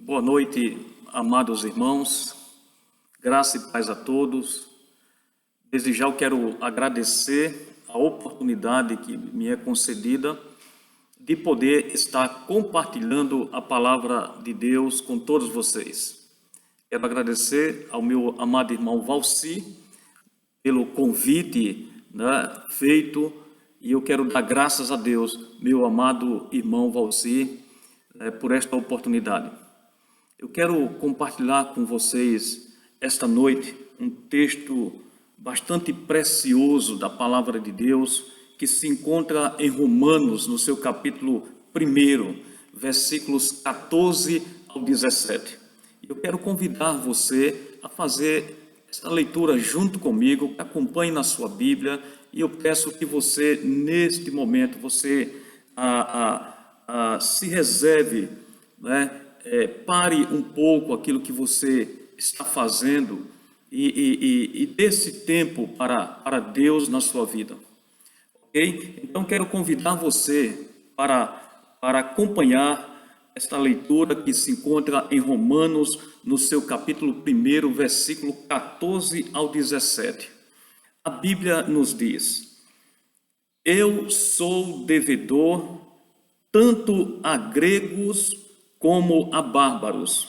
Boa noite, amados irmãos, graça e paz a todos. Desde já eu quero agradecer a oportunidade que me é concedida de poder estar compartilhando a palavra de Deus com todos vocês. Quero agradecer ao meu amado irmão Valci pelo convite feito, e eu quero dar graças a Deus, meu amado irmão Valci, por esta oportunidade. Eu quero compartilhar com vocês esta noite um texto bastante precioso da palavra de Deus que se encontra em Romanos, no seu capítulo 1, versículos 14 ao 17. Eu quero convidar você a fazer esta leitura junto comigo, acompanhe na sua Bíblia, e eu peço que você, neste momento, você se reserve, pare um pouco aquilo que você está fazendo e dê esse tempo para Deus na sua vida, ok? Então quero convidar você para acompanhar esta leitura que se encontra em Romanos, no seu capítulo 1, versículo 14 ao 17. A Bíblia nos diz: eu sou devedor tanto a gregos como a bárbaros,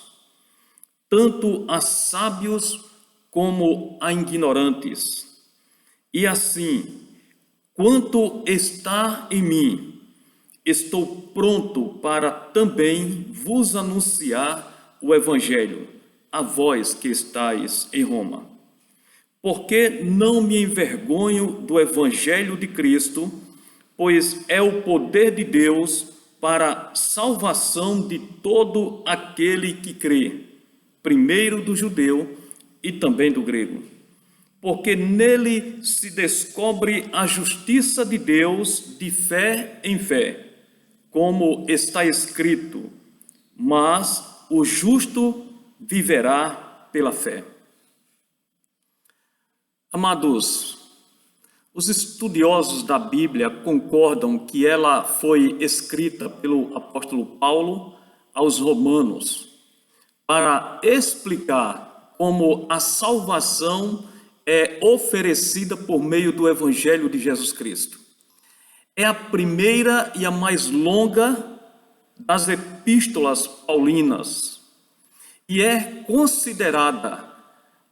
tanto a sábios como a ignorantes. E assim, quanto está em mim, estou pronto para também vos anunciar o Evangelho, a vós que estáis em Roma. Porque não me envergonho do Evangelho de Cristo, pois é o poder de Deus para salvação de todo aquele que crê, primeiro do judeu e também do grego. Porque nele se descobre a justiça de Deus de fé em fé, como está escrito: mas o justo viverá pela fé. Amados, os estudiosos da Bíblia concordam que ela foi escrita pelo apóstolo Paulo aos Romanos para explicar como a salvação é oferecida por meio do Evangelho de Jesus Cristo. É a primeira e a mais longa das epístolas paulinas e é considerada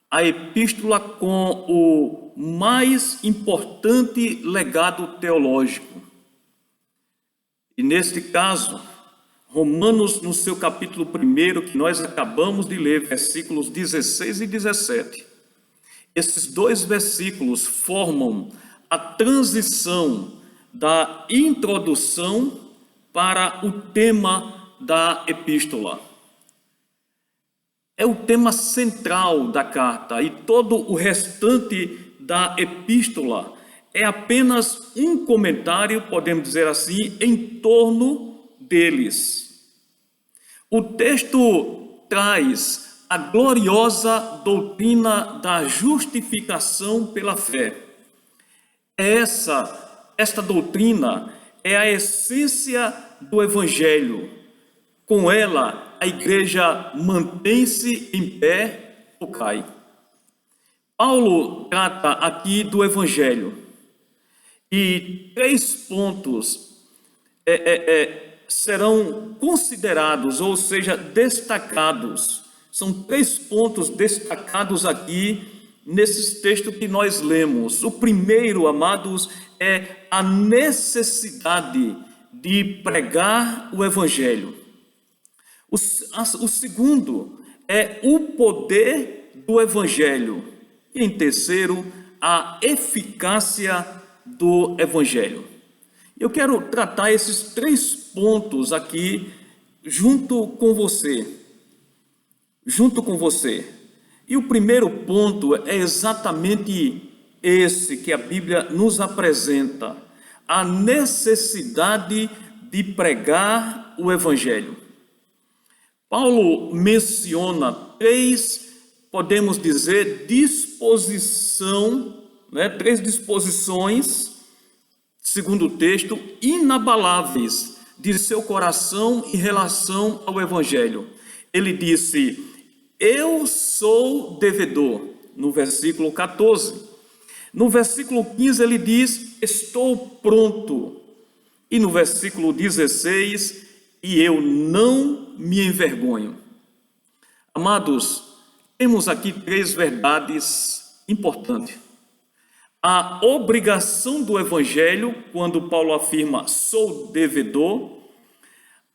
a epístola com o mais importante legado teológico. E neste caso, Romanos, no seu capítulo 1, que nós acabamos de ler, versículos 16 e 17, esses dois versículos formam a transição da introdução para o tema da epístola. É o tema central da carta, e todo o restante da epístola é apenas um comentário, podemos dizer assim, em torno deles. O texto traz a gloriosa doutrina da justificação pela fé. Esta doutrina é a essência do Evangelho. Com ela, a igreja mantém-se em pé ou cai. Paulo trata aqui do Evangelho, e 3 pontos serão considerados, ou seja, destacados. São 3 pontos destacados aqui nesses textos que nós lemos. O primeiro, amados, é a necessidade de pregar o Evangelho. O segundo é o poder do Evangelho. E em terceiro, a eficácia do Evangelho. Eu quero tratar esses 3 pontos aqui junto com você. E o primeiro ponto é exatamente esse que a Bíblia nos apresenta: a necessidade de pregar o Evangelho. Paulo menciona 3, podemos dizer, 3 disposições, segundo o texto, inabaláveis de seu coração em relação ao Evangelho. Ele disse: eu sou devedor, no versículo 14. No versículo 15 ele diz: estou pronto. E no versículo 16: e eu não me envergonho. Amados, temos aqui 3 verdades importantes. A obrigação do Evangelho, quando Paulo afirma: sou devedor.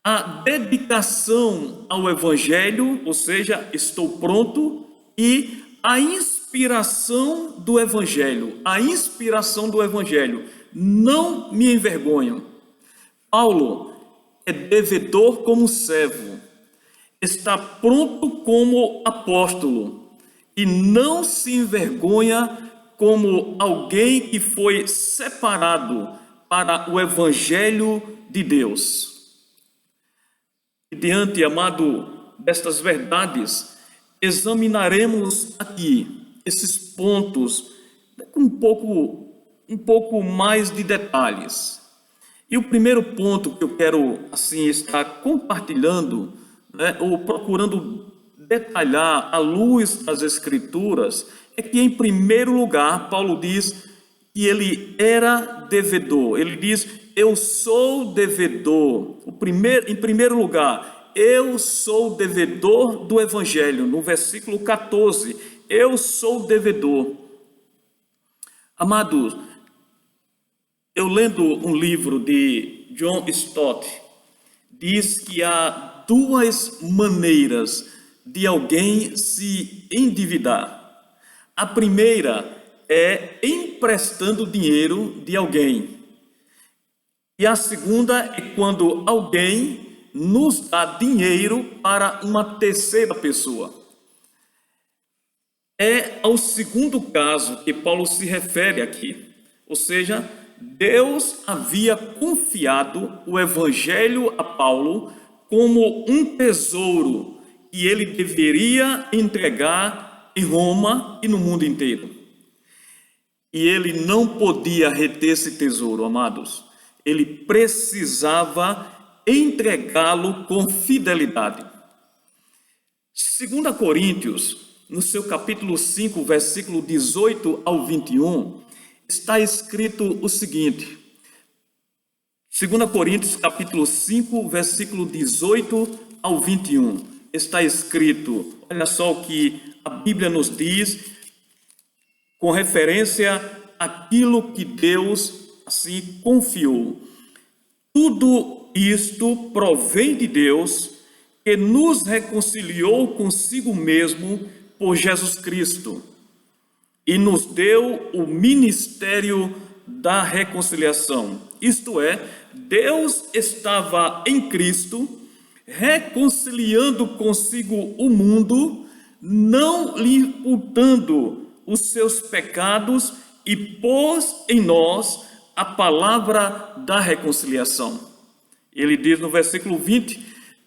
A dedicação ao Evangelho, ou seja, estou pronto. E a inspiração do Evangelho. A inspiração do Evangelho. Não me envergonho. Paulo é devedor como servo. Está pronto como apóstolo. E não se envergonha como alguém que foi separado para o Evangelho de Deus. E diante, amado, destas verdades, examinaremos aqui esses pontos com um pouco mais de detalhes. E o primeiro ponto que eu quero assim estar compartilhando, ou procurando detalhar à luz das Escrituras, é que, em primeiro lugar, Paulo diz que ele era devedor. Ele diz: eu sou devedor. Em primeiro lugar, eu sou devedor do Evangelho. No versículo 14, eu sou devedor. Amados, eu lendo um livro de John Stott, diz que há 2 maneiras de alguém se endividar. A primeira é emprestando dinheiro de alguém. E a segunda é quando alguém nos dá dinheiro para uma terceira pessoa. É ao segundo caso que Paulo se refere aqui. Ou seja, Deus havia confiado o Evangelho a Paulo como um tesouro que ele deveria entregar em Roma e no mundo inteiro. E ele não podia reter esse tesouro, amados. Ele precisava entregá-lo com fidelidade. 2 Coríntios, no seu capítulo 5, versículo 18 ao 21, está escrito o seguinte. 2 Coríntios, capítulo 5, versículo 18 ao 21. Está escrito, olha só o que a Bíblia nos diz, com referência àquilo que Deus assim confiou. Tudo isto provém de Deus, que nos reconciliou consigo mesmo por Jesus Cristo e nos deu o ministério da reconciliação. Isto é, Deus estava em Cristo, reconciliando consigo o mundo, não lhe imputando os seus pecados, e pôs em nós a palavra da reconciliação. Ele diz no versículo 20: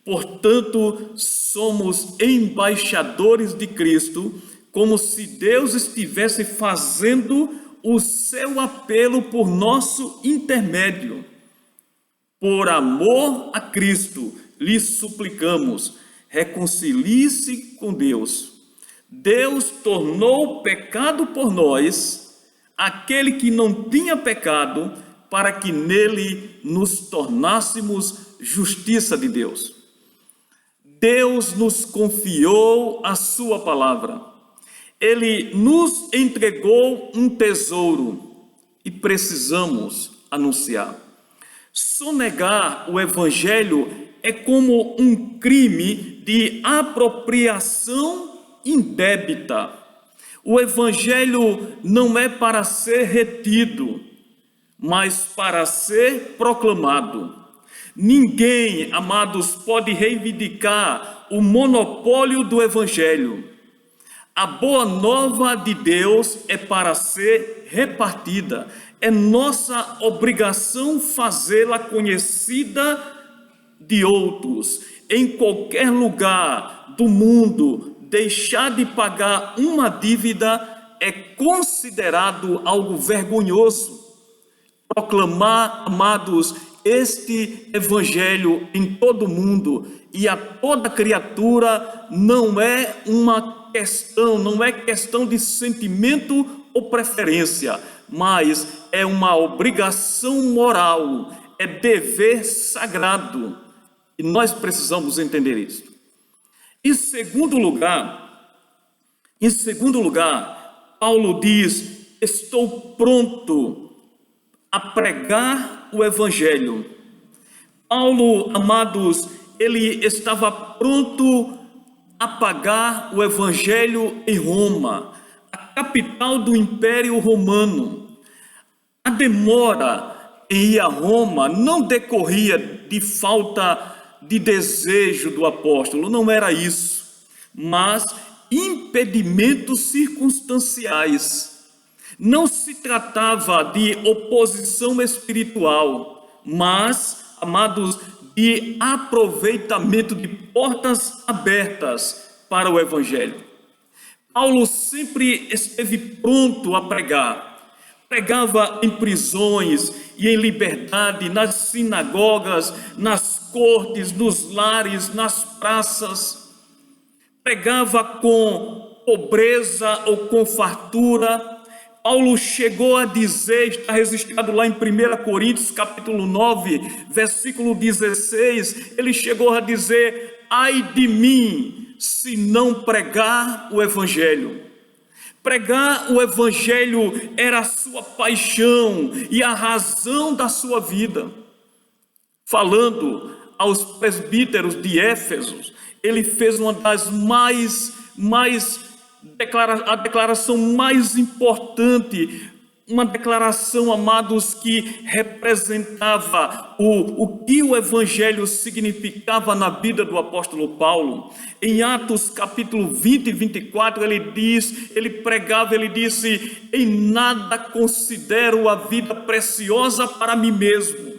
portanto, somos embaixadores de Cristo, como se Deus estivesse fazendo o seu apelo por nosso intermédio. Por amor a Cristo, lhe suplicamos, reconcilie-se com Deus. Deus tornou pecado por nós, aquele que não tinha pecado, para que nele nos tornássemos justiça de Deus. Deus nos confiou a sua palavra. Ele nos entregou um tesouro e precisamos anunciar. Sonegar o Evangelho é como um crime de apropriação indébita. O Evangelho não é para ser retido, mas para ser proclamado. Ninguém, amados, pode reivindicar o monopólio do Evangelho. A boa nova de Deus é para ser repartida. É nossa obrigação fazê-la conhecida de outros. Em qualquer lugar do mundo, deixar de pagar uma dívida é considerado algo vergonhoso. Proclamar, amados, este Evangelho em todo o mundo e a toda criatura não é uma questão, não é questão de sentimento ou preferência, mas é uma obrigação moral, é dever sagrado, e nós precisamos entender isso. Em segundo lugar, Paulo diz: estou pronto a pregar o evangelho. Paulo, amados, ele estava pronto a pregar o evangelho em Roma, a capital do Império Romano. A demora em ir a Roma não decorria de falta de desejo do apóstolo, não era isso, mas impedimentos circunstanciais. Não se tratava de oposição espiritual, mas, amados, de aproveitamento de portas abertas para o evangelho. Paulo sempre esteve pronto a pregar. Pregava em prisões e em liberdade, nas sinagogas, nas cortes, nos lares, nas praças. Pregava com pobreza ou com fartura. Paulo chegou a dizer, está registrado lá em 1 Coríntios capítulo 9, versículo 16, ele chegou a dizer: ai de mim, se não pregar o evangelho. Pregar o evangelho era a sua paixão e a razão da sua vida. Falando aos presbíteros de Éfeso, ele fez uma das a declaração mais importante, uma declaração, amados, que representava o que o evangelho significava na vida do apóstolo Paulo. Em Atos capítulo 20 e 24, ele disse: em nada considero a vida preciosa para mim mesmo,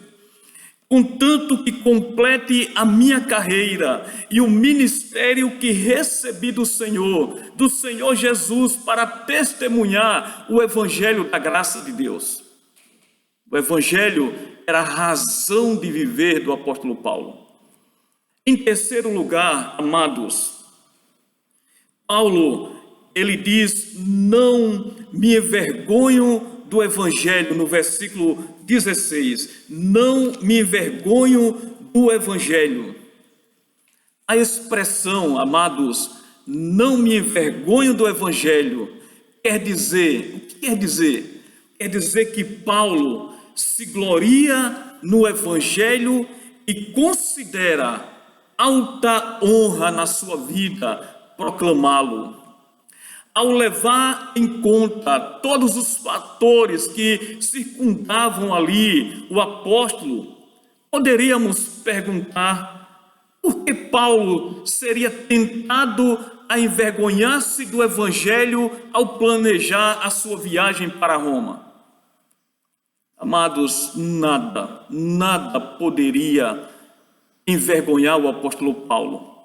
contanto que complete a minha carreira e o ministério que recebi do Senhor Jesus, para testemunhar o evangelho da graça de Deus. O evangelho era a razão de viver do apóstolo Paulo. Em terceiro lugar, amados, Paulo, ele diz: não me envergonho do evangelho, no versículo 16, não me envergonho do evangelho. A expressão, amados, não me envergonho do evangelho, quer dizer, o que quer dizer? Quer dizer que Paulo se gloria no evangelho e considera alta honra na sua vida proclamá-lo. Ao levar em conta todos os fatores que circundavam ali o apóstolo, poderíamos perguntar: por que Paulo seria tentado a envergonhar-se do evangelho ao planejar a sua viagem para Roma? Amados, nada poderia envergonhar o apóstolo Paulo.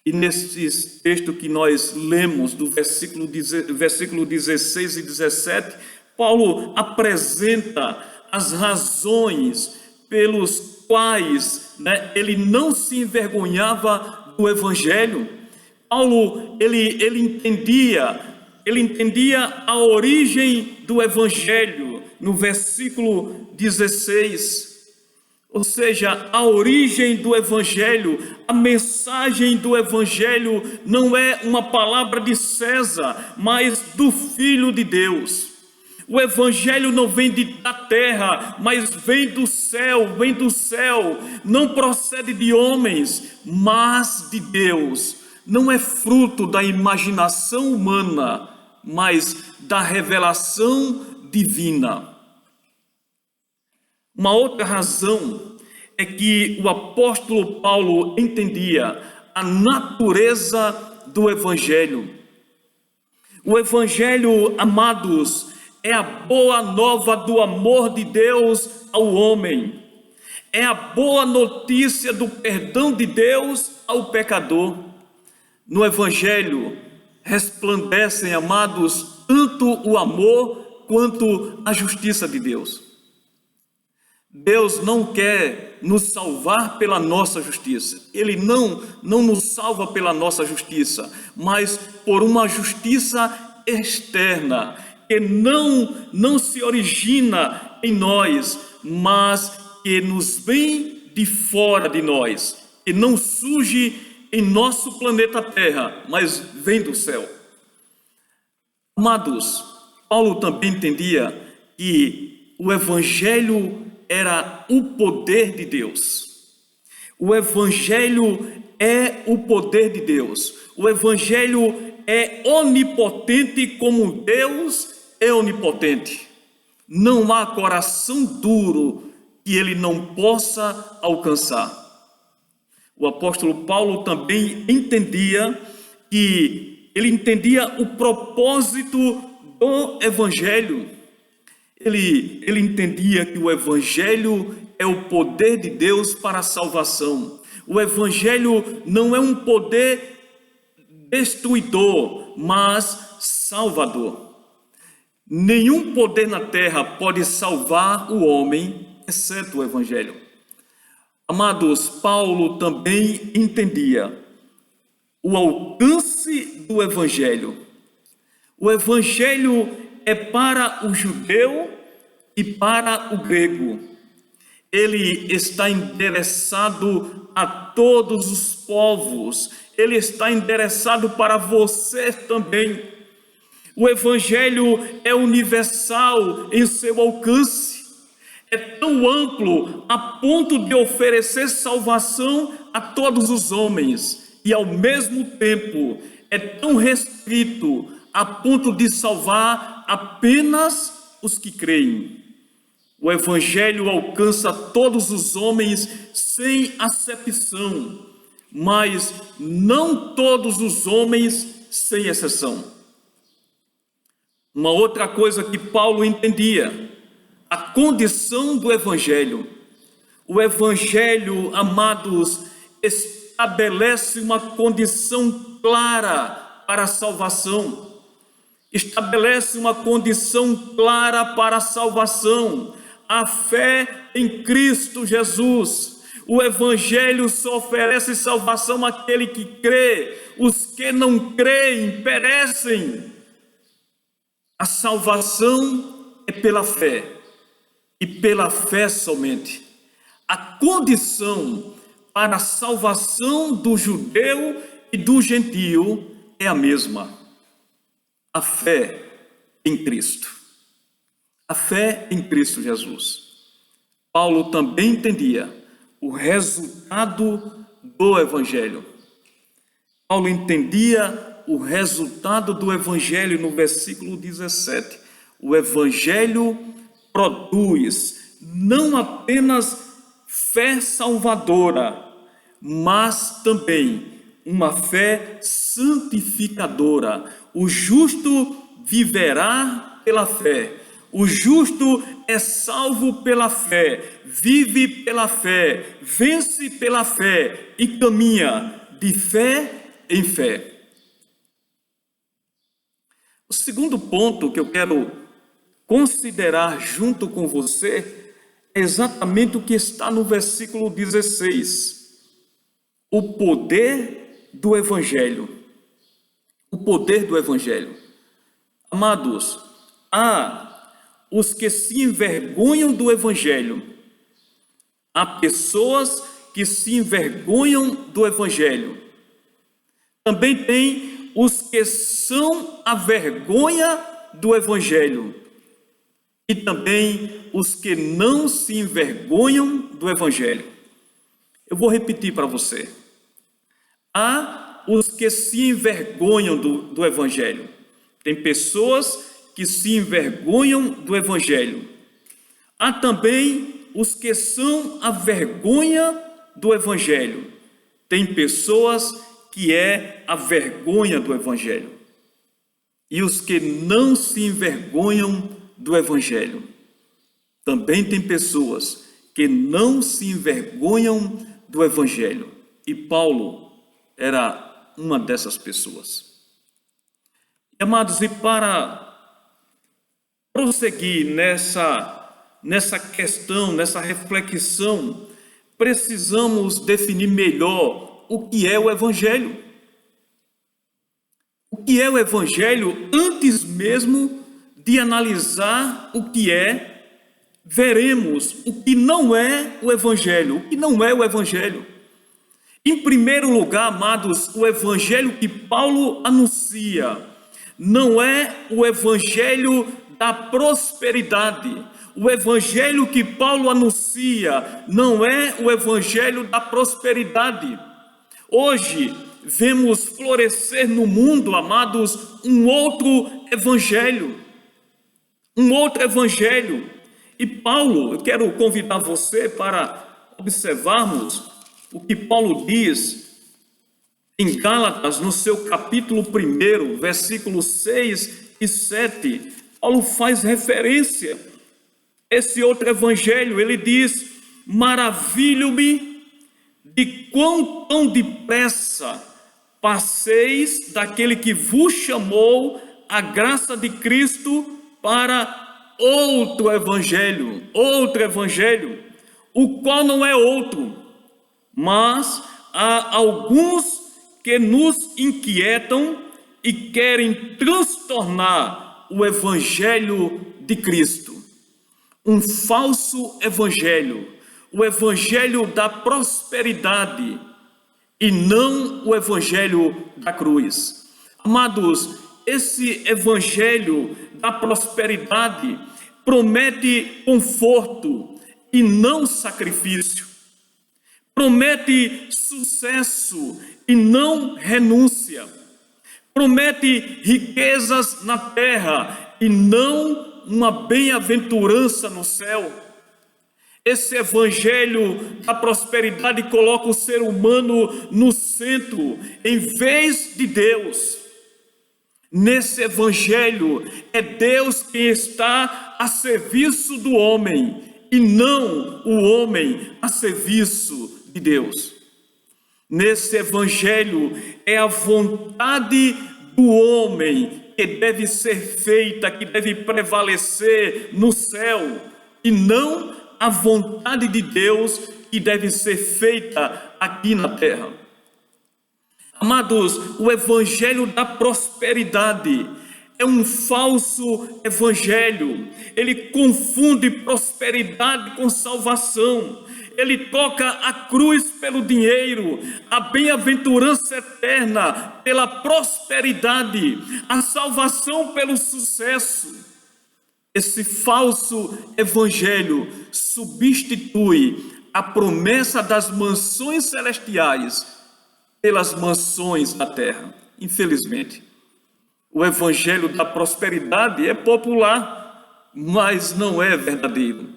E nesse texto que nós lemos, do versículo 16 e 17, Paulo apresenta as razões pelos quais ele não se envergonhava do evangelho. Paulo, ele entendia a origem do evangelho no versículo 16. Ou seja, a origem do evangelho, a mensagem do evangelho não é uma palavra de César, mas do Filho de Deus. O evangelho não vem da terra, mas vem do céu, não procede de homens, mas de Deus. Não é fruto da imaginação humana, mas da revelação divina. Uma outra razão é que o apóstolo Paulo entendia a natureza do evangelho. O evangelho, amados, é a boa nova do amor de Deus ao homem. É a boa notícia do perdão de Deus ao pecador. No evangelho resplandecem, amados, tanto o amor quanto a justiça de Deus. Deus não quer nos salvar pela nossa justiça. Ele não nos salva pela nossa justiça, mas por uma justiça externa, que não se origina em nós, mas que nos vem de fora de nós, que não surge em nosso planeta Terra, mas vem do céu. Amados, Paulo também entendia que o Evangelho era o poder de Deus. O Evangelho é o poder de Deus. O Evangelho é onipotente como Deus é onipotente. Não há coração duro que ele não possa alcançar. O apóstolo Paulo também entendia o propósito do Evangelho. Ele entendia que o Evangelho é o poder de Deus para a salvação. O Evangelho não é um poder destruidor, mas salvador. Nenhum poder na terra pode salvar o homem, exceto o Evangelho. Amados, Paulo também entendia o alcance do Evangelho. O Evangelho é para o judeu e para o grego. Ele está endereçado a todos os povos. Ele está endereçado para você também. O Evangelho é universal em seu alcance. É tão amplo a ponto de oferecer salvação a todos os homens. E ao mesmo tempo é tão restrito a ponto de salvar apenas os que creem. O Evangelho alcança todos os homens sem acepção, mas não todos os homens sem exceção. Uma outra coisa que Paulo entendia, a condição do Evangelho. O Evangelho, amados, estabelece uma condição clara para a salvação. Estabelece uma condição clara para a salvação. A fé em Cristo Jesus. O Evangelho só oferece salvação àquele que crê. Os que não creem perecem. A salvação é pela fé. E pela fé somente. A condição para a salvação do judeu e do gentio é a mesma. A fé em Cristo. A fé em Cristo Jesus. Paulo também entendia o resultado do Evangelho. Paulo entendia o resultado do Evangelho no versículo 17. O Evangelho produz não apenas fé salvadora, mas também uma fé santificadora. O justo viverá pela fé. O justo é salvo pela fé, vive pela fé, vence pela fé e caminha de fé em fé. O segundo ponto que eu quero considerar junto com você é exatamente o que está no versículo 16. O poder do Evangelho. O poder do Evangelho. Amados, há os que se envergonham do Evangelho. Há pessoas que se envergonham do Evangelho. Também tem os que são a vergonha do Evangelho. E também os que não se envergonham do Evangelho. Eu vou repetir para você. Há os que se envergonham do Evangelho. Tem pessoas que se envergonham do Evangelho. Há também os que são a vergonha do Evangelho. Tem pessoas que é a vergonha do Evangelho. E os que não se envergonham do Evangelho. Também tem pessoas que não se envergonham do Evangelho. E Paulo era uma dessas pessoas. Amados, e para prosseguir nessa questão, nessa reflexão, precisamos definir melhor o que é o Evangelho. O que é o Evangelho antes mesmo de analisar o que é, veremos o que não é o Evangelho. O que não é o Evangelho? Em primeiro lugar, amados, o Evangelho que Paulo anuncia não é o Evangelho da prosperidade. O Evangelho que Paulo anuncia não é o Evangelho da prosperidade. Hoje, vemos florescer no mundo, amados, um outro Evangelho. Um outro Evangelho. E Paulo, eu quero convidar você para observarmos o que Paulo diz em Gálatas, no seu capítulo 1, versículos 6 e 7. Paulo faz referência a esse outro Evangelho. Ele diz: maravilho-me de quão tão depressa passeis daquele que vos chamou a graça de Cristo para outro evangelho, o qual não é outro, mas há alguns que nos inquietam e querem transtornar o evangelho de Cristo. Um falso evangelho, o evangelho da prosperidade e não o evangelho da cruz. Amados, esse evangelho da prosperidade promete conforto e não sacrifício. Promete sucesso e não renúncia. Promete riquezas na terra e não uma bem-aventurança no céu. Esse evangelho da prosperidade coloca o ser humano no centro, em vez de Deus. Nesse evangelho, é Deus quem está a serviço do homem, e não o homem a serviço de Deus. Nesse evangelho, é a vontade do homem que deve ser feita, que deve prevalecer no céu, e não a vontade de Deus que deve ser feita aqui na terra. Amados, o evangelho da prosperidade é um falso evangelho. Ele confunde prosperidade com salvação. Ele troca a cruz pelo dinheiro, a bem-aventurança eterna pela prosperidade, a salvação pelo sucesso. Esse falso evangelho substitui a promessa das mansões celestiais pelas mansões da terra. Infelizmente, o evangelho da prosperidade é popular, mas não é verdadeiro.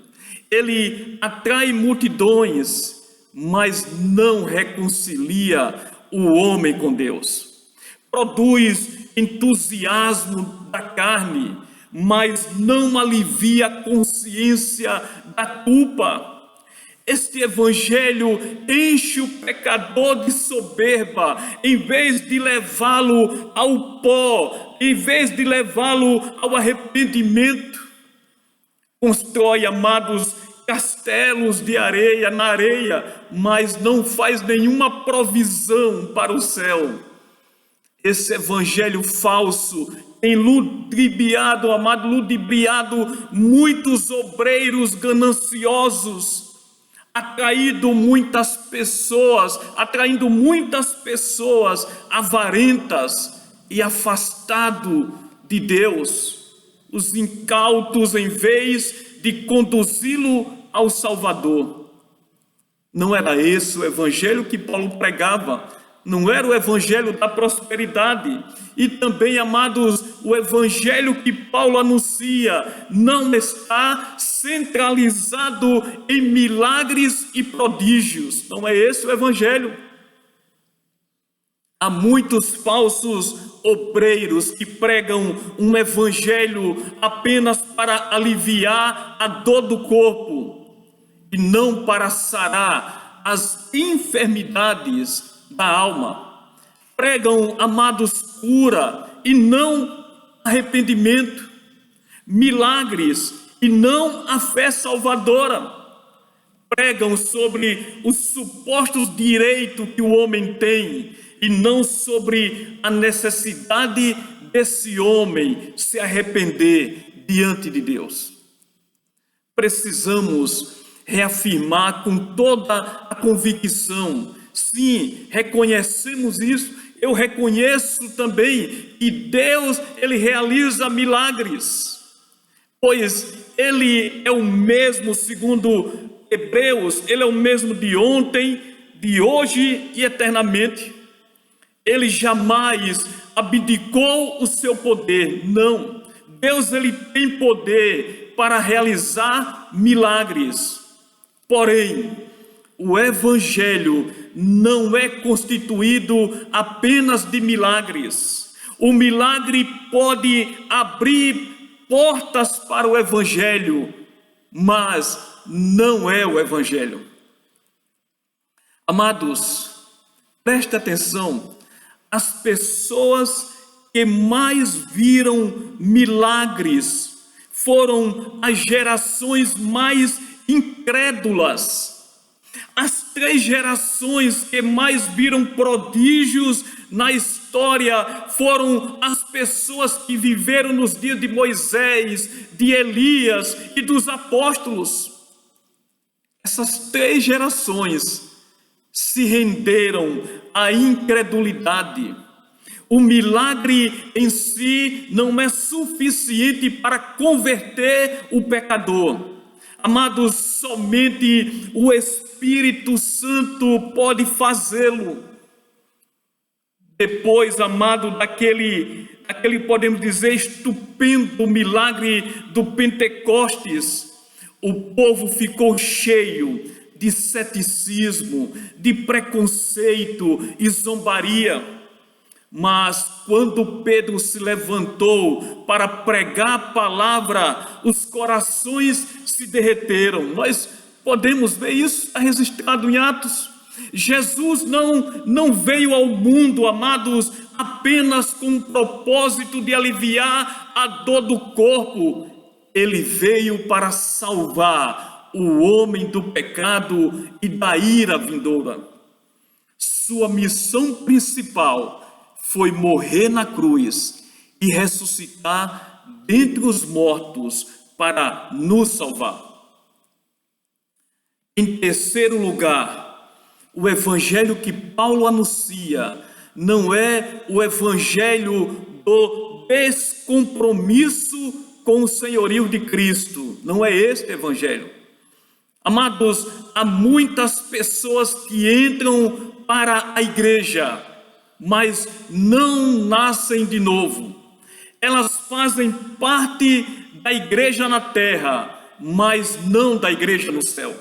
Ele atrai multidões, mas não reconcilia o homem com Deus. Produz entusiasmo da carne, mas não alivia a consciência da culpa. Este evangelho enche o pecador de soberba, em vez de levá-lo ao pó, em vez de levá-lo ao arrependimento. Constrói, amados, castelos de areia na areia, mas não faz nenhuma provisão para o céu. Esse evangelho falso tem ludibriado, ludibriado muitos obreiros gananciosos, atraindo muitas pessoas avarentas e afastado de Deus. Os incautos, em vez de conduzi-lo ao Salvador. Não era esse o evangelho que Paulo pregava. Não era o evangelho da prosperidade. E também, amados, o evangelho que Paulo anuncia não está centralizado em milagres e prodígios. Não é esse o evangelho. Há muitos falsos obreiros que pregam um evangelho apenas para aliviar a dor do corpo e não para sarar as enfermidades da alma. Pregam, amados, cura e não arrependimento, milagres e não a fé salvadora. Pregam sobre os supostos direitos que o homem tem e não sobre a necessidade desse homem se arrepender diante de Deus. Precisamos reafirmar com toda a convicção, sim, reconhecemos isso. Eu reconheço também que Deus, Ele realiza milagres, pois Ele é o mesmo, segundo Hebreus, Ele é o mesmo de ontem, de hoje e eternamente. Ele jamais abdicou o seu poder, não. Deus, Ele tem poder para realizar milagres. Porém, o Evangelho não é constituído apenas de milagres. O milagre pode abrir portas para o Evangelho, mas não é o Evangelho. Amados, preste atenção. As pessoas que mais viram milagres foram as gerações mais incrédulas. As 3 gerações que mais viram prodígios na história foram as pessoas que viveram nos dias de Moisés, de Elias e dos apóstolos. Essas 3 gerações se renderam à incredulidade. O milagre em si não é suficiente para converter o pecador. Amados, somente o Espírito Santo pode fazê-lo. Depois, amado, daquele podemos dizer estupendo milagre do Pentecostes, o povo ficou cheio de ceticismo, de preconceito e zombaria. Mas quando Pedro se levantou para pregar a palavra, os corações se derreteram. Nós podemos ver isso, está registrado em Atos. Jesus não veio ao mundo, amados, apenas com o propósito de aliviar a dor do corpo. Ele veio para salvar o homem do pecado e da ira vindoura. Sua missão principal foi morrer na cruz e ressuscitar dentre os mortos para nos salvar. Em terceiro lugar, o evangelho que Paulo anuncia não é o evangelho do descompromisso com o senhorio de Cristo. Não é este evangelho. Amados, há muitas pessoas que entram para a igreja, mas não nascem de novo. Elas fazem parte da igreja na terra, mas não da igreja no céu.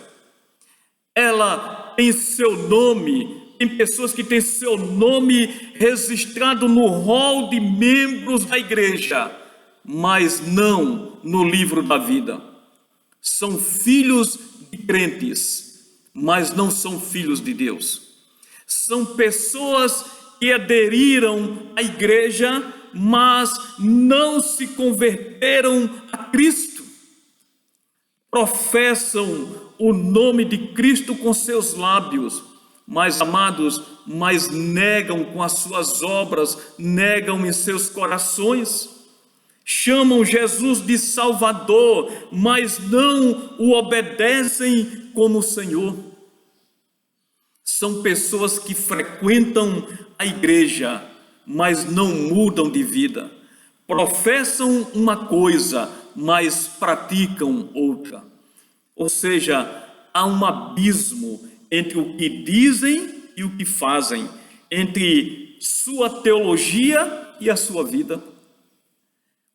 Ela tem seu nome, tem pessoas que têm seu nome registrado no rol de membros da igreja, mas não no livro da vida. São filhos de crentes, mas não são filhos de Deus. São pessoas que aderiram à igreja, mas não se converteram a Cristo. Professam o nome de Cristo com seus lábios, mas, amados, mas negam com as suas obras, negam em seus corações. Chamam Jesus de Salvador, mas não o obedecem como Senhor. São pessoas que frequentam a igreja, mas não mudam de vida. Professam uma coisa, mas praticam outra. Ou seja, há um abismo entre o que dizem e o que fazem, entre sua teologia e a sua vida.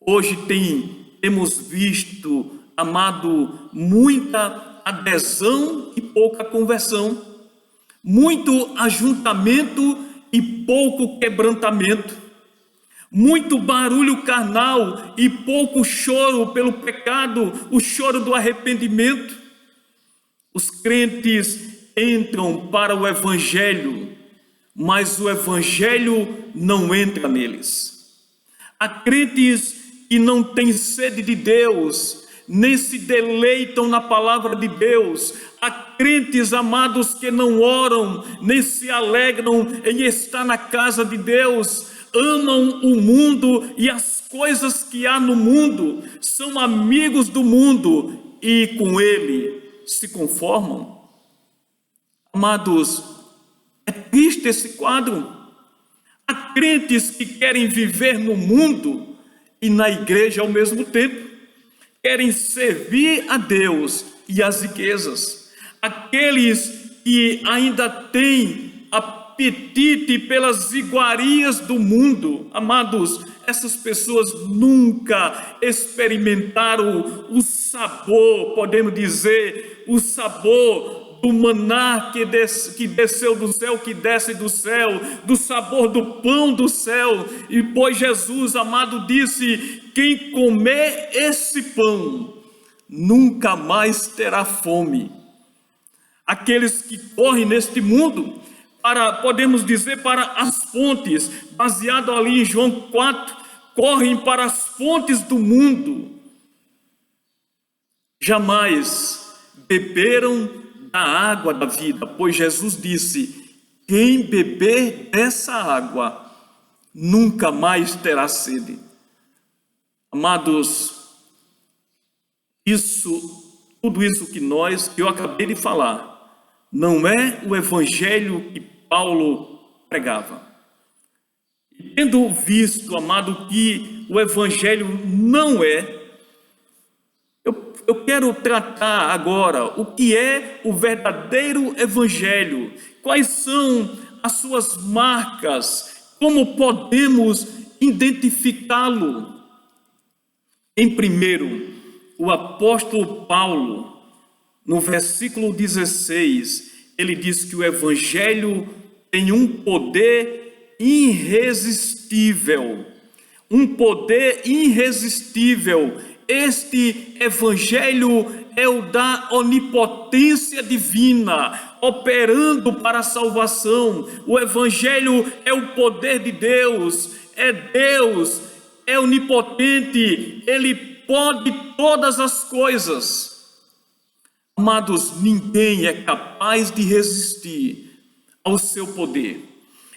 Hoje temos visto, amado, muita adesão e pouca conversão, muito ajuntamento e pouco quebrantamento, muito barulho carnal e pouco choro pelo pecado, o choro do arrependimento. Os crentes entram para o evangelho, mas o evangelho não entra neles. Há crentes que não têm sede de Deus, nem se deleitam na palavra de Deus. Há crentes, amados, que não oram, nem se alegram em estar na casa de Deus, amam o mundo e as coisas que há no mundo, são amigos do mundo e com ele se conformam. Amados, é triste esse quadro. Há crentes que querem viver no mundo e na igreja ao mesmo tempo, querem servir a Deus e as riquezas. Aqueles que ainda têm apetite pelas iguarias do mundo, amados, essas pessoas nunca experimentaram o sabor, podemos dizer, o sabor do maná que desceu do céu, que desce do céu, do sabor do pão do céu. E pois Jesus, amado, disse: quem comer esse pão nunca mais terá fome. Aqueles que correm neste mundo, podemos dizer, para as fontes, baseado ali em João 4, correm para as fontes do mundo, jamais beberam da água da vida, pois Jesus disse: quem beber dessa água nunca mais terá sede. Amados, tudo isso que eu acabei de falar, não é o evangelho que Paulo pregava. E tendo visto, amado, que o evangelho não é, eu quero tratar agora o que é o verdadeiro evangelho, quais são as suas marcas, como podemos identificá-lo. Em primeiro, o apóstolo Paulo, no versículo 16, ele diz que o evangelho tem um poder irresistível. Um poder irresistível. Este evangelho é o da onipotência divina, operando para a salvação. O evangelho é o poder de Deus, é onipotente, ele pode todas as coisas. Amados, ninguém é capaz de resistir ao seu poder.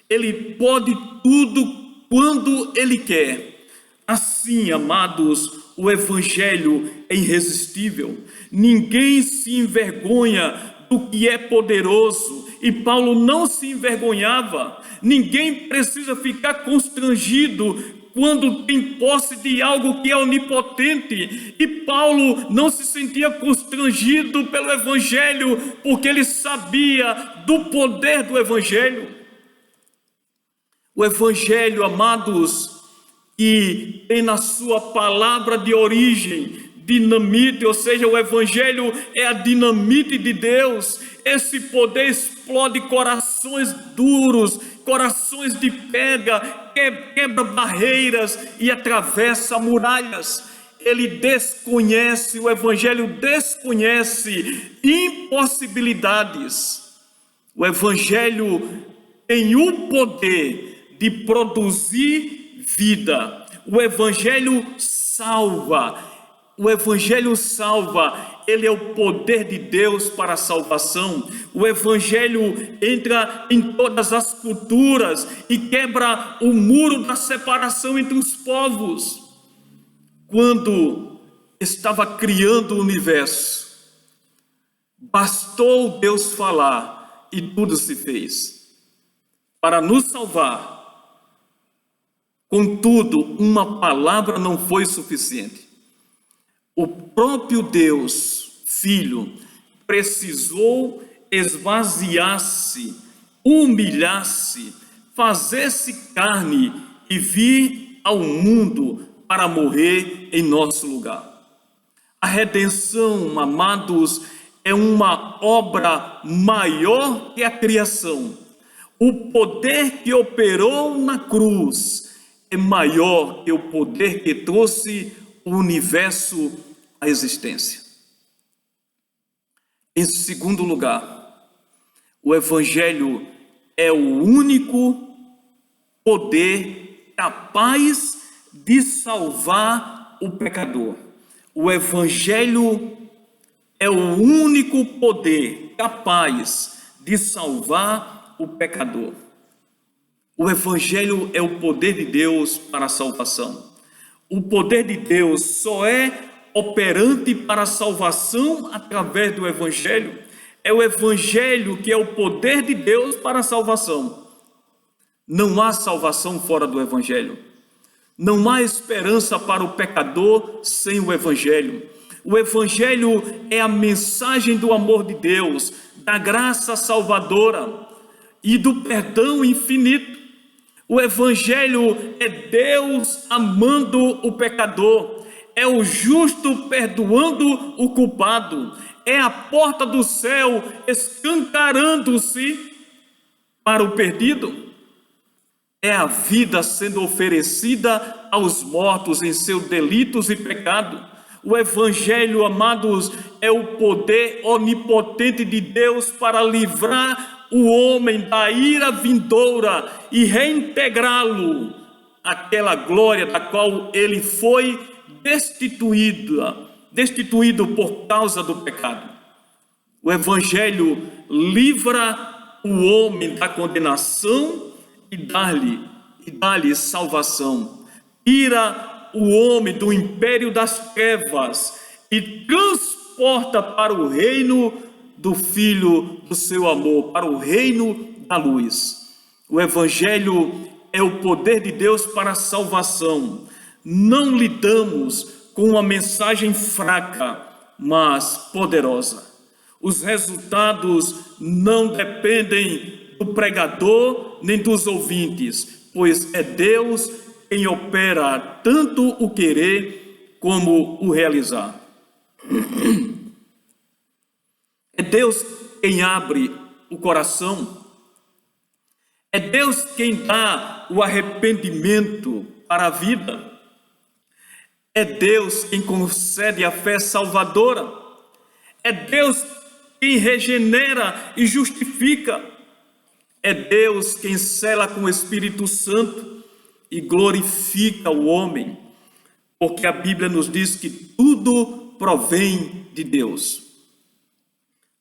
Ele pode tudo quando ele quer. Assim, amados, o evangelho é irresistível. Ninguém se envergonha do que é poderoso, e Paulo não se envergonhava. Ninguém precisa ficar constrangido quando tem posse de algo que é onipotente, e Paulo não se sentia constrangido pelo evangelho, porque ele sabia do poder do evangelho. O evangelho, amados, que tem na sua palavra de origem dinamite, ou seja, o evangelho é a dinamite de Deus. Esse poder explode corações duros, corações de pedra, quebra barreiras e atravessa muralhas. O evangelho desconhece impossibilidades. O evangelho tem o poder de produzir vida. O evangelho salva. Ele é o poder de Deus para a salvação. O evangelho entra em todas as culturas e quebra o muro da separação entre os povos. Quando estava criando o universo, bastou Deus falar e tudo se fez para nos salvar. Contudo, uma palavra não foi suficiente. O próprio Deus, Filho, precisou esvaziar-se, humilhar-se, fazer-se carne e vir ao mundo para morrer em nosso lugar. A redenção, amados, é uma obra maior que a criação. O poder que operou na cruz é maior que o poder que trouxe o universo à existência. Em segundo lugar, o evangelho é o único poder capaz de salvar o pecador. O Evangelho é o único poder capaz de salvar o pecador. O Evangelho é o poder de Deus para a salvação. O poder de Deus só é operante para a salvação através do Evangelho. É o Evangelho que é o poder de Deus para a salvação. Não há salvação fora do Evangelho. Não há esperança para o pecador sem o Evangelho. O Evangelho é a mensagem do amor de Deus, da graça salvadora e do perdão infinito. O Evangelho é Deus amando o pecador, é o justo perdoando o culpado, é a porta do céu escancarando-se para o perdido. É a vida sendo oferecida aos mortos em seus delitos e pecado. O Evangelho, amados, é o poder onipotente de Deus para livrar o homem da ira vindoura e reintegrá-lo àquela glória da qual ele foi destituído por causa do pecado. O Evangelho livra o homem da condenação e dá-lhe salvação. Tira o homem do império das trevas e transporta para o reino do Filho do seu amor, para o reino da luz. O Evangelho é o poder de Deus para a salvação. Não lidamos com uma mensagem fraca, mas poderosa. Os resultados não dependem do pregador nem dos ouvintes, pois é Deus quem opera tanto o querer como o realizar. É Deus quem abre o coração. É Deus quem dá o arrependimento para a vida. É Deus quem concede a fé salvadora. É Deus quem regenera e justifica. É Deus quem sela com o Espírito Santo e glorifica o homem. Porque a Bíblia nos diz que tudo provém de Deus.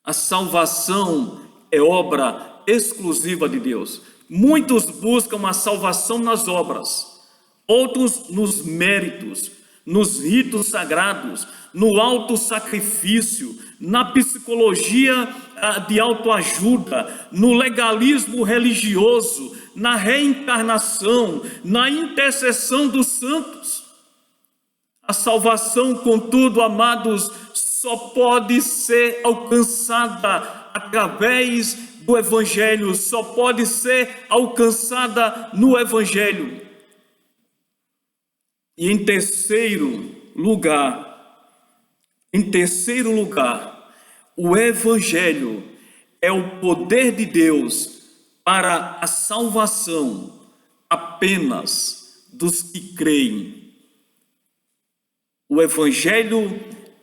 A salvação é obra exclusiva de Deus. Muitos buscam a salvação nas obras, outros nos méritos, nos ritos sagrados, no auto-sacrifício, na psicologia de autoajuda, no legalismo religioso, na reencarnação, na intercessão dos santos. A salvação, contudo, amados, só pode ser alcançada através do Evangelho, só pode ser alcançada no Evangelho. E em terceiro lugar, o Evangelho é o poder de Deus para a salvação apenas dos que creem. O Evangelho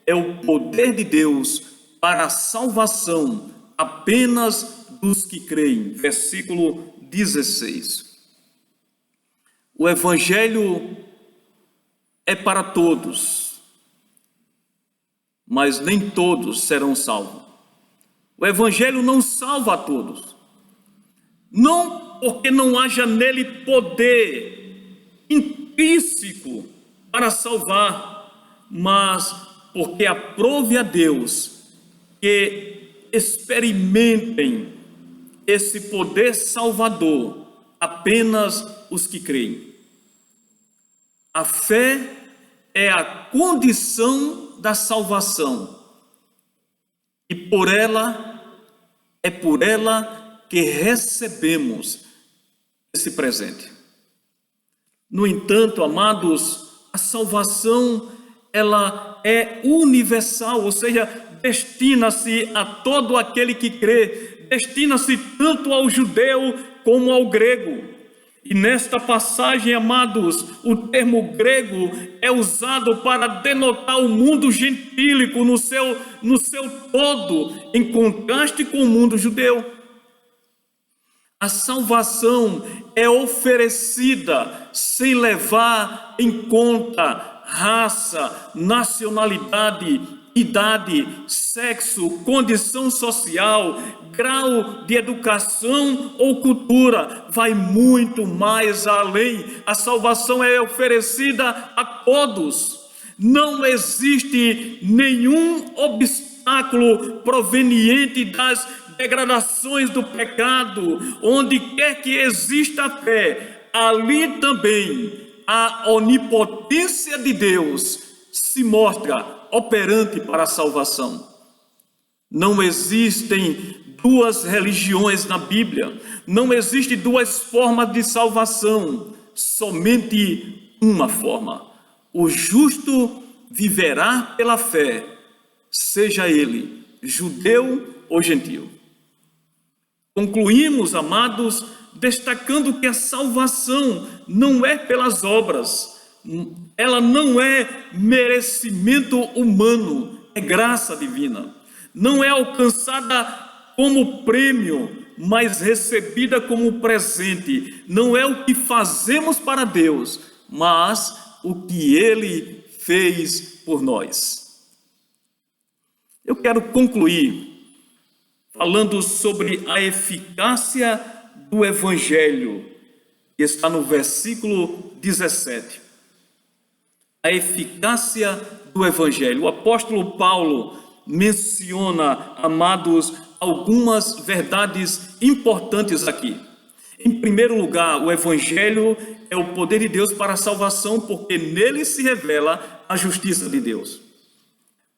é o poder de Deus para a salvação apenas dos que creem. Versículo 16. O Evangelho é para todos, mas nem todos serão salvos. O Evangelho não salva a todos. Não porque não haja nele poder intrínseco para salvar, mas porque aprove a Deus que experimentem esse poder salvador apenas os que creem. A fé é a condição da salvação e é por ela que recebemos esse presente. No entanto, amados, a salvação ela é universal, ou seja, destina-se a todo aquele que crê, destina-se tanto ao judeu como ao grego. E nesta passagem, amados, o termo grego é usado para denotar o mundo gentílico no seu todo, em contraste com o mundo judeu. A salvação é oferecida sem levar em conta raça, nacionalidade, idade, sexo, condição social, grau de educação ou cultura, vai muito mais além. A salvação é oferecida a todos. Não existe nenhum obstáculo proveniente das degradações do pecado. Onde quer que exista a fé, ali também a onipotência de Deus se mostra operante para a salvação. Não existem duas religiões na Bíblia, não existe duas formas de salvação, somente uma forma. O justo viverá pela fé, seja ele judeu ou gentil. Concluímos, amados, destacando que a salvação não é pelas obras, ela não é merecimento humano, é graça divina. Não é alcançada como prêmio, mas recebida como presente. Não é o que fazemos para Deus, mas o que Ele fez por nós. Eu quero concluir falando sobre a eficácia do Evangelho, que está no versículo 17. A eficácia do Evangelho. O apóstolo Paulo menciona, amados, algumas verdades importantes aqui. Em primeiro lugar, o Evangelho é o poder de Deus para a salvação, porque nele se revela a justiça de Deus.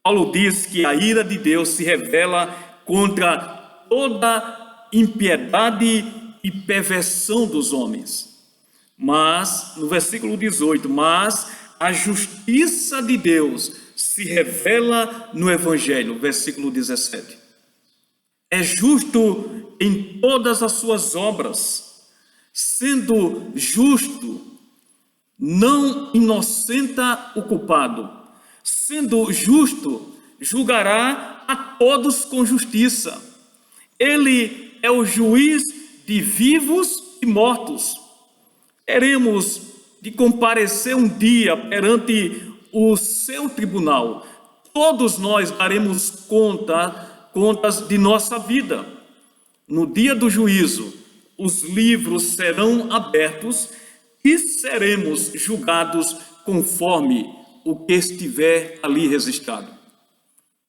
Paulo diz que a ira de Deus se revela contra toda impiedade e perversão dos homens. Mas, no versículo 18, mas a justiça de Deus se revela no Evangelho, versículo 17. É justo em todas as suas obras, sendo justo, não inocenta o culpado. Sendo justo, julgará a todos com justiça. Ele é o juiz de vivos e mortos. Teremos de comparecer um dia perante o seu tribunal. Todos nós daremos contas de nossa vida. No dia do juízo, os livros serão abertos e seremos julgados conforme o que estiver ali registrado.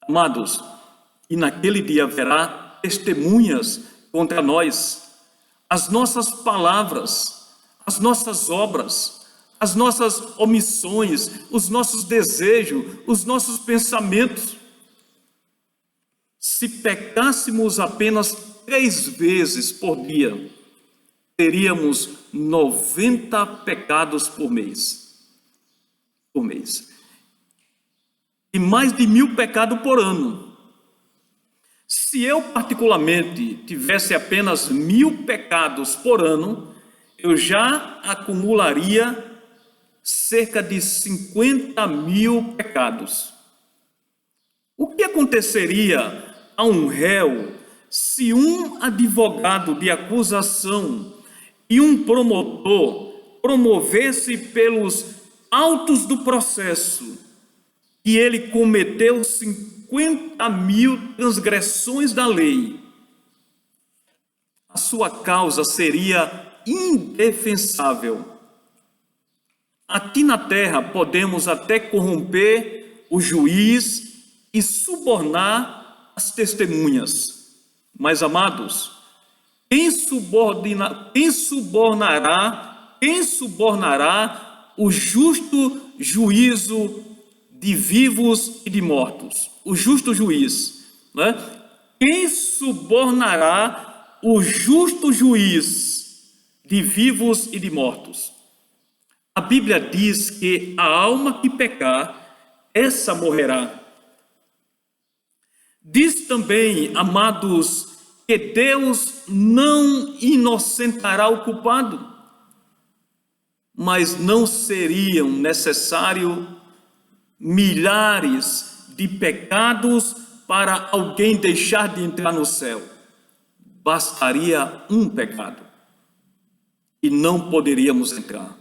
Amados, e naquele dia haverá testemunhas contra nós. As nossas palavras, as nossas obras, as nossas omissões, os nossos desejos, os nossos pensamentos. Se pecássemos apenas 3 vezes por dia, teríamos 90 pecados por mês. E mais de 1000 pecados por ano. Se eu particularmente tivesse apenas 1000 pecados por ano, eu já acumularia cerca de 50.000 pecados. O que aconteceria a um réu se um advogado de acusação e um promotor promovesse pelos autos do processo que ele cometeu 50.000 transgressões da lei? A sua causa seria indefensável. Aqui na terra podemos até corromper o juiz e subornar as testemunhas. Mas, amados, quem subornará o justo juízo de vivos e de mortos? O justo juiz, né? Quem subornará o justo juiz de vivos e de mortos? A Bíblia diz que a alma que pecar, essa morrerá. Diz também, amados, que Deus não inocentará o culpado, mas não seriam necessários milhares de pecados para alguém deixar de entrar no céu. Bastaria um pecado e não poderíamos entrar.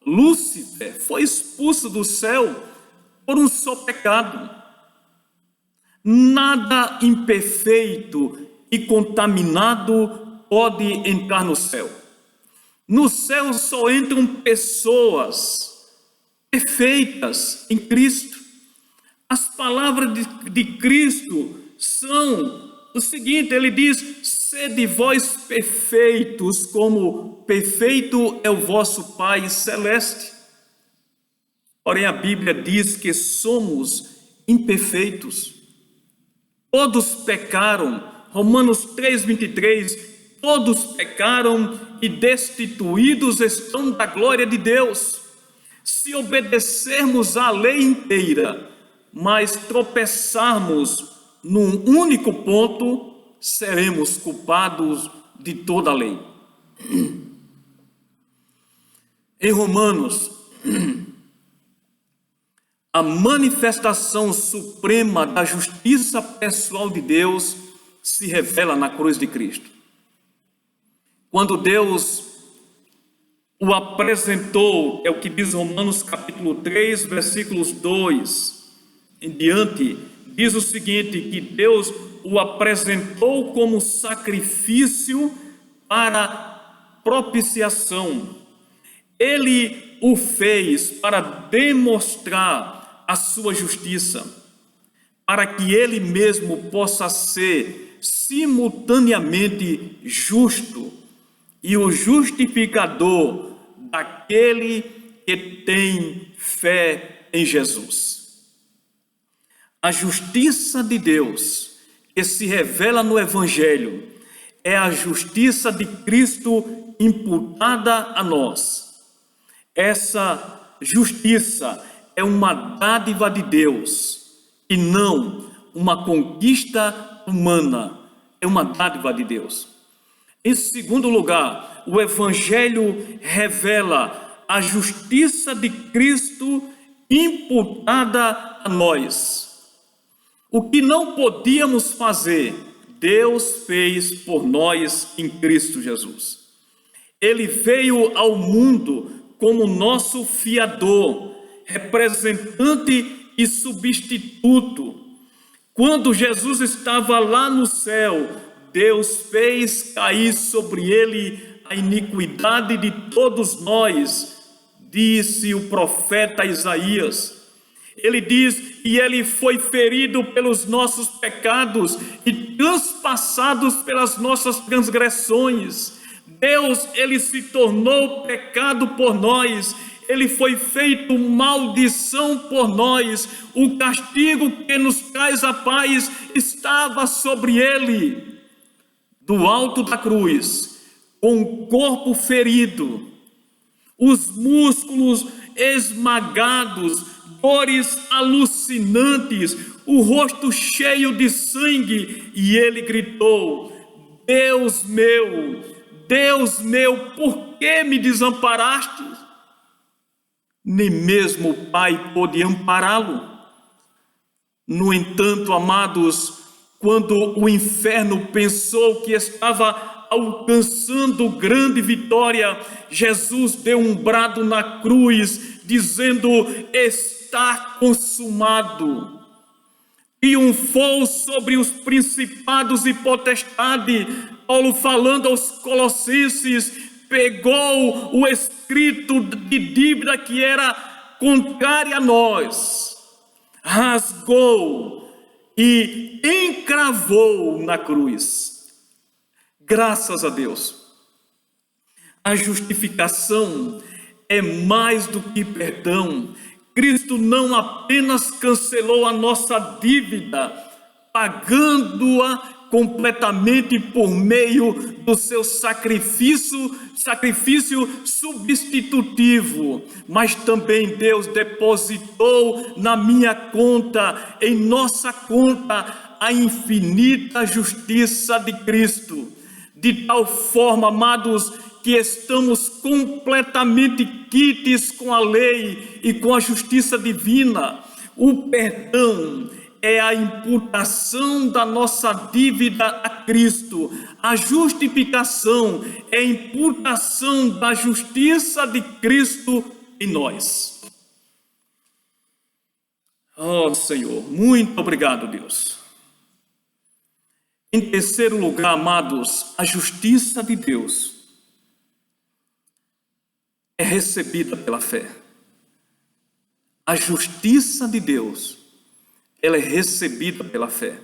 Lúcifer foi expulso do céu por um só pecado. Nada imperfeito e contaminado pode entrar no céu. No céu só entram pessoas perfeitas em Cristo. As palavras de Cristo são o seguinte, ele diz: sede vós perfeitos, como perfeito é o vosso Pai Celeste. Porém, a Bíblia diz que somos imperfeitos. Todos pecaram, Romanos 3:23, todos pecaram e destituídos estão da glória de Deus. Se obedecermos à lei inteira, mas tropeçarmos num único ponto, seremos culpados de toda a lei. Em Romanos, a manifestação suprema da justiça pessoal de Deus se revela na cruz de Cristo. Quando Deus o apresentou, é o que diz Romanos capítulo 3, versículos 2 em diante, diz o seguinte, que Deus o apresentou como sacrifício para propiciação. Ele o fez para demonstrar a sua justiça, para que ele mesmo possa ser simultaneamente justo e o justificador daquele que tem fé em Jesus. A justiça de Deus que se revela no Evangelho é a justiça de Cristo imputada a nós. Essa justiça é uma dádiva de Deus e não uma conquista humana, é uma dádiva de Deus. Em segundo lugar, o Evangelho revela a justiça de Cristo imputada a nós. O que não podíamos fazer, Deus fez por nós em Cristo Jesus. Ele veio ao mundo como nosso fiador, representante e substituto. Quando Jesus estava lá no céu, Deus fez cair sobre ele a iniquidade de todos nós, disse o profeta Isaías. Ele diz, e ele foi ferido pelos nossos pecados e transpassados pelas nossas transgressões. Deus, ele se tornou pecado por nós, ele foi feito maldição por nós. O castigo que nos traz a paz estava sobre ele. Do alto da cruz, com o corpo ferido, os músculos esmagados, dores alucinantes, o rosto cheio de sangue, e ele gritou: Deus meu, por que me desamparaste? Nem mesmo o Pai pôde ampará-lo. No entanto, amados, quando o inferno pensou que estava alcançando grande vitória, Jesus deu um brado na cruz, dizendo: está consumado. Triunfou sobre os principados e potestades. Paulo, falando aos Colossenses, pegou o escrito de dívida que era contrária a nós, rasgou e encravou na cruz. Graças a Deus. A justificação é mais do que perdão. Cristo não apenas cancelou a nossa dívida, pagando-a completamente por meio do seu sacrifício substitutivo, mas também Deus depositou na minha conta, em nossa conta, a infinita justiça de Cristo, de tal forma, amados, que estamos completamente quites com a lei e com a justiça divina. O perdão é a imputação da nossa dívida a Cristo. A justificação é a imputação da justiça de Cristo em nós. Oh, Senhor, muito obrigado, Deus. Em terceiro lugar, amados, a justiça de Deus é recebida pela fé. A justiça de Deus, ela é recebida pela fé.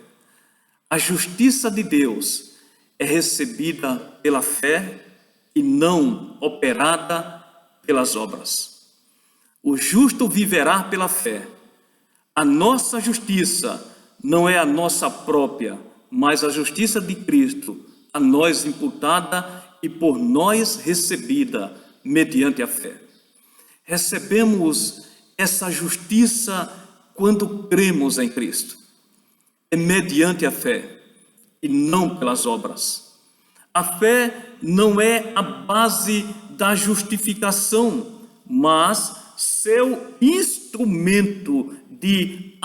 A justiça de Deus é recebida pela fé e não operada pelas obras. O justo viverá pela fé. A nossa justiça não é a nossa própria, mas a justiça de Cristo, a nós imputada e por nós recebida mediante a fé. Recebemos essa justiça quando cremos em Cristo. É mediante a fé e não pelas obras. A fé não é a base da justificação, mas seu instrumento de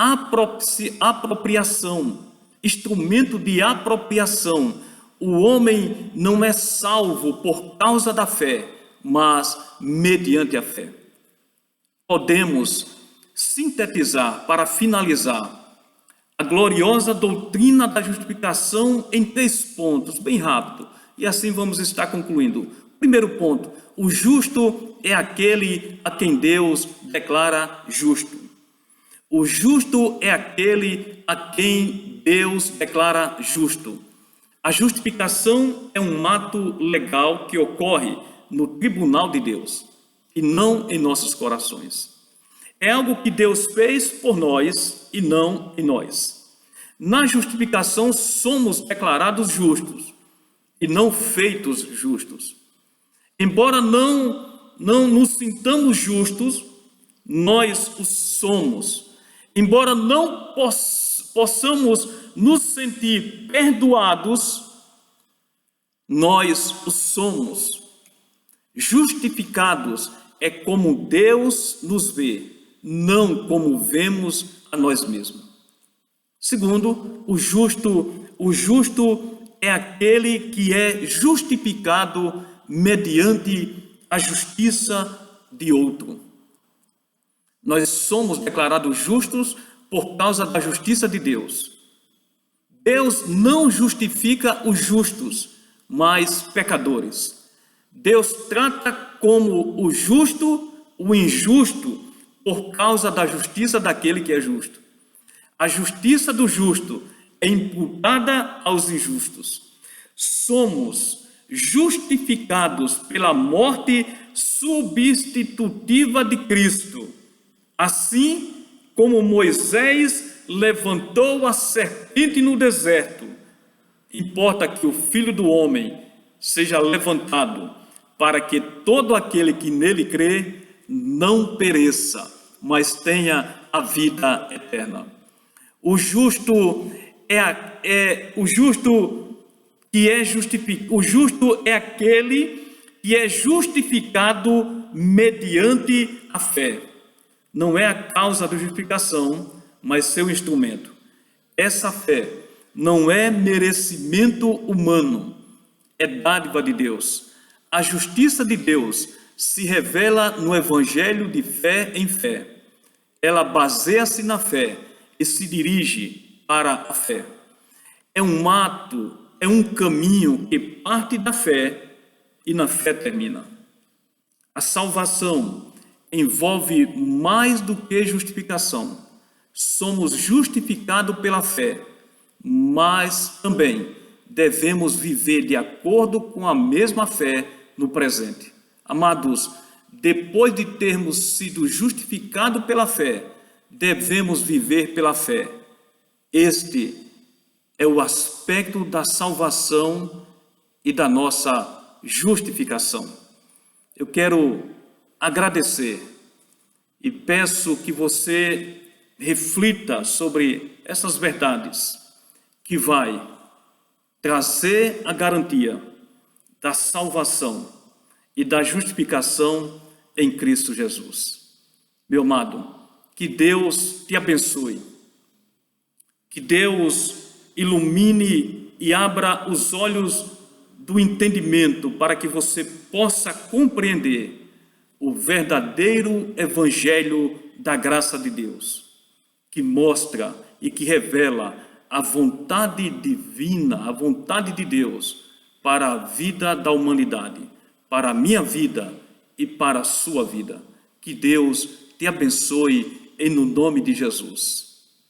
apropriação. Instrumento de apropriação. O homem não é salvo por causa da fé, mas mediante a fé. Podemos sintetizar, para finalizar, a gloriosa doutrina da justificação em 3 pontos, bem rápido, e assim vamos estar concluindo. Primeiro ponto, o justo é aquele a quem Deus declara justo. O justo é aquele a quem Deus declara justo. A justificação é um ato legal que ocorre no tribunal de Deus e não em nossos corações. É algo que Deus fez por nós e não em nós. Na justificação somos declarados justos e não feitos justos. Embora não nos sintamos justos, nós o somos. Embora não possamos nos sentir perdoados, nós o somos. Justificados é como Deus nos vê, não como vemos a nós mesmos. Segundo, o justo é aquele que é justificado mediante a justiça de outro. Nós somos declarados justos por causa da justiça de Deus. Deus não justifica os justos, mas pecadores. Deus trata como o justo o injusto por causa da justiça daquele que é justo. A justiça do justo é imputada aos injustos. Somos justificados pela morte substitutiva de Cristo. Assim como Moisés levantou a serpente no deserto, importa que o Filho do Homem seja levantado, para que todo aquele que nele crê não pereça, mas tenha a vida eterna. O justo é aquele que é justificado mediante a fé. Não é a causa da justificação, mas seu instrumento. Essa fé não é merecimento humano, é dádiva de Deus. A justiça de Deus se revela no evangelho de fé em fé. Ela baseia-se na fé e se dirige para a fé. É um ato, é um caminho que parte da fé e na fé termina. A salvação envolve mais do que justificação. Somos justificados pela fé, mas também devemos viver de acordo com a mesma fé no presente. Amados, depois de termos sido justificados pela fé, devemos viver pela fé. Este é o aspecto da salvação e da nossa justificação. Eu quero agradecer e peço que você reflita sobre essas verdades que vai trazer a garantia da salvação e da justificação em Cristo Jesus. Meu amado, que Deus te abençoe, que Deus ilumine e abra os olhos do entendimento para que você possa compreender o verdadeiro evangelho da graça de Deus, que mostra e que revela a vontade divina, a vontade de Deus para a vida da humanidade, para a minha vida e para a sua vida. Que Deus te abençoe em no nome de Jesus.